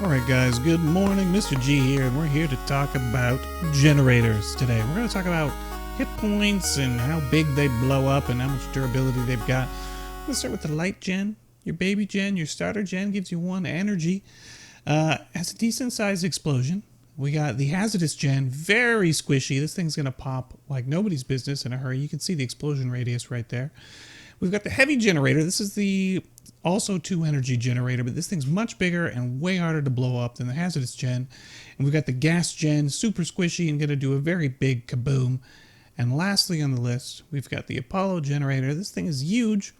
Alright guys, good morning, Mr. G here, and we're here to talk about generators today. We're going to talk about hit points and how big they blow up and how much durability they've got. I'm going to start with the light gen. Your baby gen, your starter gen gives you 1 energy. Has a decent sized explosion. We got the hazardous gen, very squishy. This thing's going to pop like nobody's business in a hurry. You can see the explosion radius right there. We've got the heavy generator. This is the also 2 energy generator, but this thing's much bigger and way harder to blow up than the hazardous gen. And we've got the gas gen, super squishy and going to do a very big kaboom. And lastly on the list, we've got the Apollo generator. This thing is huge,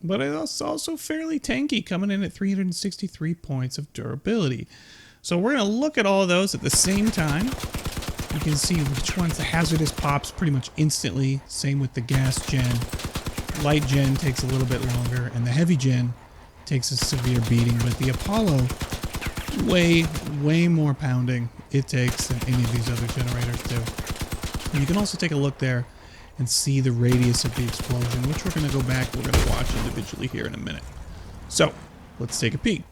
but it's also fairly tanky, coming in at 363 points of durability. So we're going to look at all of those at the same time. You can see which one's the hazardous pops pretty much instantly. Same with the gas gen. Light gen takes a little bit longer, and the heavy gen takes a severe beating, but the Apollo, way more pounding it takes than any of these other generators do. And you can also take a look there and see the radius of the explosion, which we're going to go back, we're going to watch individually here in a minute. So, let's take a peek.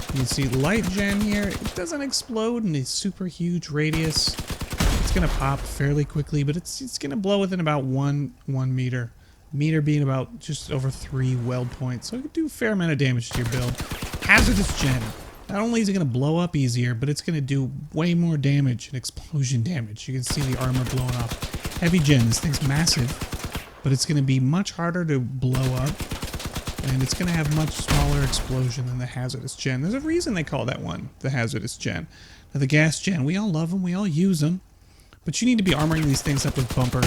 You can see light gen here, it doesn't explode in a super huge radius. It's going to pop fairly quickly, but it's going to blow within about one meter. Meter being about just over 3 weld points, so it could do a fair amount of damage to your build. Hazardous gen. Not only is it going to blow up easier, but it's going to do way more damage and explosion damage. You can see the armor blowing off. Heavy gen, this thing's massive, but it's going to be much harder to blow up, and it's going to have much smaller explosion than the hazardous gen. There's a reason they call that one the hazardous gen. Now the gas gen, we all love them, we all use them. But you need to be armoring these things up with bumpers,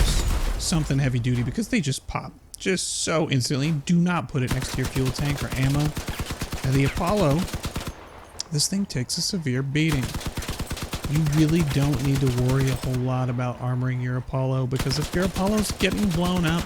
something heavy duty, because they just pop just so instantly. Do not put it next to your fuel tank or ammo. Now the Apollo, this thing takes a severe beating. You really don't need to worry a whole lot about armoring your Apollo, because if your Apollo's getting blown up,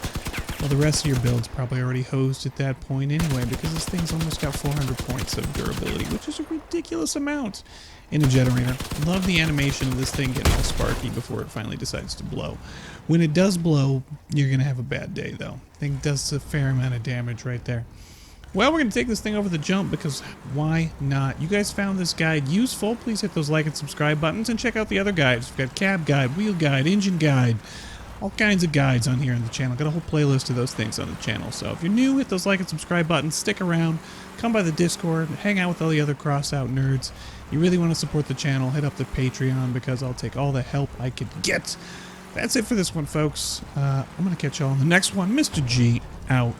well, the rest of your build's probably already hosed at that point anyway, because this thing's almost got 400 points of durability, which is a ridiculous amount in a generator. Love the animation of this thing getting all sparky before it finally decides to blow. When it does blow, you're going to have a bad day, though. Thing does a fair amount of damage right there. Well, we're going to take this thing over the jump, because why not? You guys found this guide useful. Please hit those like and subscribe buttons and check out the other guides. We've got cab guide, wheel guide, engine guide. All kinds of guides on here on the channel. Got a whole playlist of those things on the channel. So if you're new, hit those like and subscribe buttons. Stick around. Come by the Discord. Hang out with all the other Crossout nerds. You really want to support the channel, hit up the Patreon, because I'll take all the help I could get. That's it for this one, folks. I'm going to catch y'all on the next one. Mr. G out.